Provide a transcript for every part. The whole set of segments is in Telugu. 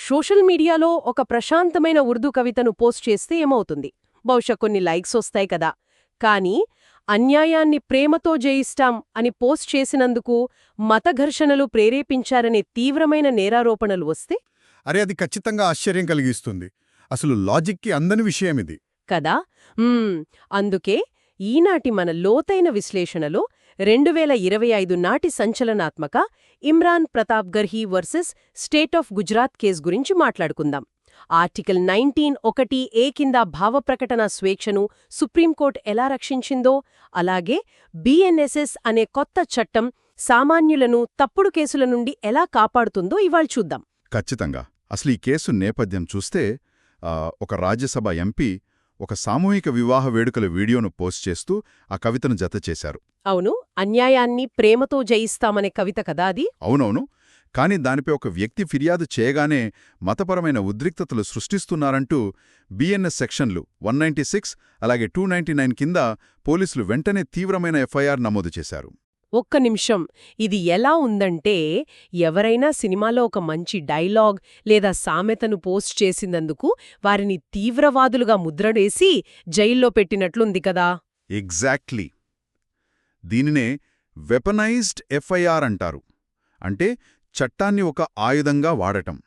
సోషల్ మీడియాలో ఒక ప్రశాంతమైన ఉర్దూ కవితను పోస్ట్ చేస్తే ఏమవుతుంది? బహుశా కొన్ని లైక్స్ వస్తాయి కదా. కానీ అన్యాయాన్ని ప్రేమతో జయిస్తాం అని పోస్ట్ చేసినందుకు మత ఘర్షణలు ప్రేరేపించారనే తీవ్రమైన నేరారోపణలు వస్తే అరే అది ఖచ్చితంగా ఆశ్చర్యం కలిగిస్తుంది. అసలు లాజిక్కి అందని విషయమిది. కదా. అందుకే ఈనాటి మన లోతైన విశ్లేషణలో 2025 నాటి సంచలనాత్మక Imran Pratap Garhi versus state of Gujarat case గురించి మాట్లాడుకుందాం. ఆర్టికల్ 19(1)(a) కింద భావప్రకటన స్వేచ్ఛను సుప్రీంకోర్టు ఎలా రక్షించిందో, అలాగే బిఎన్ఎస్ఎస్ అనే కొత్త చట్టం సామాన్యులను తప్పుడు కేసుల నుండి ఎలా కాపాడుతుందో ఇవాళ చూద్దాం. ఖచ్చితంగా. అసలు ఈ కేసు నేపథ్యం చూస్తే ఒక రాజ్యసభ ఎంపీ ఒక సామూహిక వివాహ వేడుకల వీడియోను పోస్ట్ చేస్తూ ఆ కవితను జతచేశారు. అవును, అన్యాయాన్ని ప్రేమతో జయిస్తామనే కవిత కదా అది. అవునవును. కాని దానిపై ఒక వ్యక్తి ఫిర్యాదు చేయగానే మతపరమైన ఉద్రిక్తతలు సృష్టిస్తున్నారంటూ బిఎన్ఎస్ సెక్షన్లు 196 అలాగే 299 కింద పోలీసులు వెంటనే తీవ్రమైన ఎఫ్ఐఆర్ నమోదు చేశారు. ఒక్క నిమిషం, ఇది ఎలా ఉందంటే ఎవరైనా సినిమాలో ఒక మంచి డైలాగ్ లేదా సామెతను పోస్ట్ చేసినందుకు వారిని తీవ్రవాదులుగా ముద్రడేసి జైల్లో పెట్టినట్లుంది కదా. ఎగ్జాక్ట్లీ. దీనినే వెపనైజ్డ్ ఎఫ్ఐఆర్ అంటారు. అంటే చట్టాన్ని ఒక ఆయుధంగా వాడటం.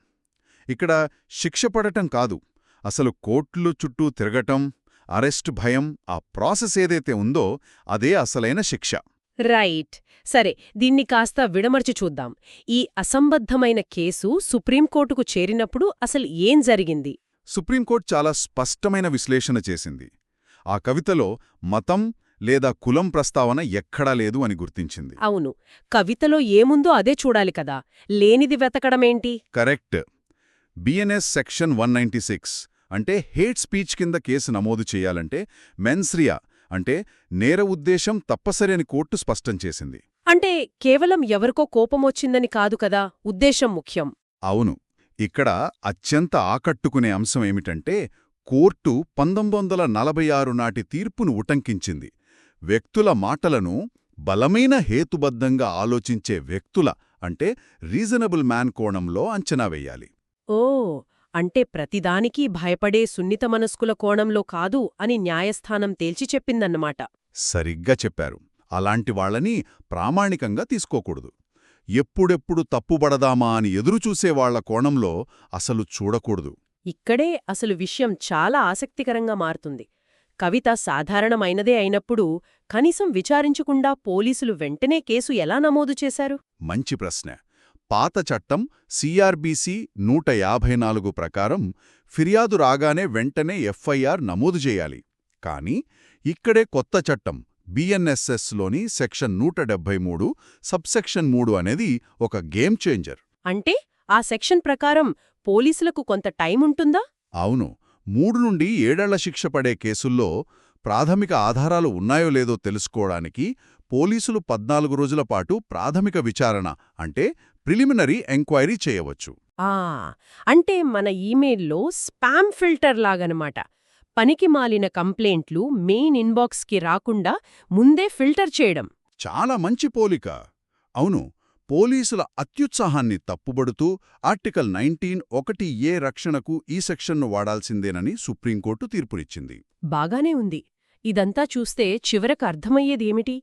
ఇక్కడ శిక్ష పడటం కాదు, అసలు కోర్టులు చుట్టూ తిరగటం, అరెస్ట్ భయం, ఆ ప్రాసెస్ ఏదైతే ఉందో అదే అసలైన శిక్ష. రైట్. సరే, దీన్ని కాస్త విడమర్చి చూద్దాం. ఈ అసంబద్ధమైన కేసు సుప్రీంకోర్టుకు చేరినప్పుడు అసలు ఏం జరిగింది? సుప్రీంకోర్టు చాలా స్పష్టమైన విశ్లేషణ చేసింది. ఆ కవితలో మతం లేదా కులం ప్రస్తావన ఎక్కడా లేదు అని గుర్తించింది. అవును, కవితలో ఏముందో అదే చూడాలి కదా, లేనిది వెతకడమేంటి? కరెక్ట్. బిఎన్ఎస్ సెక్షన్ 196 అంటే హేట్ స్పీచ్ కింద కేసు నమోదు చేయాలంటే మెన్స్రియా అంటే నేర ఉద్దేశం తప్పసరి అని కోర్టు స్పష్టం చేసింది. అంటే కేవలం ఎవరికో కోపమొచ్చిందని కాదు కదా, ఉద్దేశం ముఖ్యం. అవును. ఇక్కడ అత్యంత ఆకట్టుకునే అంశం ఏమిటంటే కోర్టు 1946 నాటి తీర్పును ఉటంకించింది. వ్యక్తుల మాటలను బలమైన హేతుబద్ధంగా ఆలోచించే వ్యక్తుల అంటే రీజనబుల్ మ్యాన్ కోణంలో అంచనా వెయ్యాలి. ఓ, అంటే ప్రతిదానికీ భయపడే సున్నిత మనస్కుల కోణంలో కాదు అని న్యాయస్థానం తేల్చి చెప్పిందన్నమాట. సరిగ్గా చెప్పారు. అలాంటి వాళ్ళని ప్రామాణికంగా తీసుకోకూడదు. ఎప్పుడెప్పుడు తప్పుబడదామా అని ఎదురుచూసేవాళ్ల కోణంలో అసలు చూడకూడదు. ఇక్కడే అసలు విషయం చాలా ఆసక్తికరంగా మారుతుంది. కవిత సాధారణమైనదే అయినప్పుడు కనీసం విచారించకుండా పోలీసులు వెంటనే కేసు ఎలా నమోదు చేశారు? మంచి ప్రశ్న. పాత చట్టం సిఆర్బిసి 154 ప్రకారం ఫిర్యాదు రాగానే వెంటనే ఎఫ్ఐఆర్ నమోదు చేయాలి. కానీ ఇక్కడే కొత్త చట్టం బిఎన్ఎస్ఎస్లోని సెక్షన్ 173 సబ్సెక్షన్ 3 అనేది ఒక గేమ్ చేంజర్. అంటే ఆ సెక్షన్ ప్రకారం పోలీసులకు కొంత టైం ఉంటుందా? అవును. 3 నుండి 7 ఏళ్ల శిక్ష పడే కేసుల్లో ప్రాథమిక ఆధారాలు ఉన్నాయో లేదో తెలుసుకోవడానికి పోలీసులు 14 రోజుల పాటు ప్రాథమిక విచారణ అంటే ప్రిలిమినరీ ఎంక్వైరీ చేయవచ్చు. అంటే మన ఈమెయిల్లో స్పామ్ ఫిల్టర్ లాగనమాట. పనికి మాలిన కంప్లైంట్లు మెయిన్ ఇన్బాక్స్కి రాకుండా ముందే ఫిల్టర్ చేయడం. చాలా మంచి పోలిక. అవును. పోలీసుల అత్యుత్సాహాన్ని తప్పుబడుతూ ఆర్టికల్ 19(1)(a) రక్షణకు ఈ సెక్షన్ను వాడాల్సిందేనని సుప్రీంకోర్టు తీర్పునిచ్చింది. బాగానే ఉంది. ఇదంతా చూస్తే చివరకు అర్థమయ్యేదేమిటి?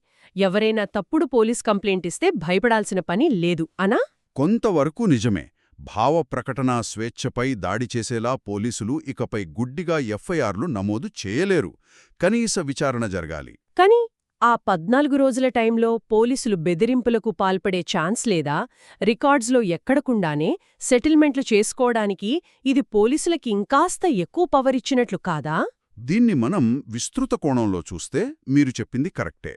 ఎవరైనా తప్పుడు పోలీస్ కంప్లైంట్ ఇస్తే భయపడాల్సిన పని లేదు అనా? కొంతవరకు నిజమే. భావ ప్రకటనా స్వేచ్ఛపై దాడి చేసేలా పోలీసులు ఇకపై గుడ్డిగా ఎఫ్ఐఆర్లు నమోదు చేయలేరు. కనీస విచారణ జరగాలి. కానీ ఆ 14 రోజుల టైంలో పోలీసులు బెదిరింపులకు పాల్పడే ఛాన్స్ లేదా? రికార్డ్స్లో ఎక్కడకుండానే సెటిల్మెంట్లు చేసుకోవడానికి ఇది పోలీసులకి ఇంకాస్త ఎక్కువ పవర్ ఇచ్చినట్లు కాదా? దీన్ని మనం విస్తృత కోణంలో చూస్తే మీరు చెప్పింది కరెక్టే.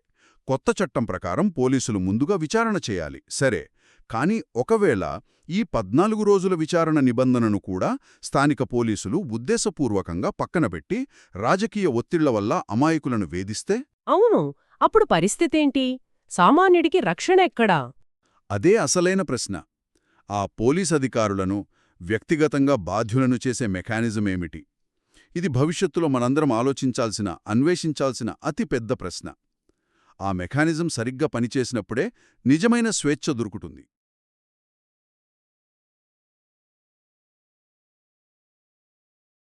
కొత్త చట్టం ప్రకారం పోలీసులు ముందుగా విచారణ చేయాలి, సరే. కానీ ఒకవేళ ఈ 14 రోజుల విచారణ నిబంధనను కూడా స్థానిక పోలీసులు ఉద్దేశపూర్వకంగా పక్కనబెట్టి రాజకీయ ఒత్తిళ్ల వల్ల అమాయకులను వేధిస్తే? అవును, అప్పుడు పరిస్థితేంటి? సామాన్యుడికి రక్షణ ఎక్కడా? అదే అసలైన ప్రశ్న. ఆ పోలీసధికారులను వ్యక్తిగతంగా బాధ్యులను చేసే మెకానిజమేమిటి? ఇది భవిష్యత్తులో మనందరం ఆలోచించాల్సిన, అన్వేషించాల్సిన అతి పెద్ద ప్రశ్న. ఆ మెకానిజం సరిగ్గా పనిచేసినప్పుడే నిజమైన స్వేచ్ఛ దొరుకుతుంది.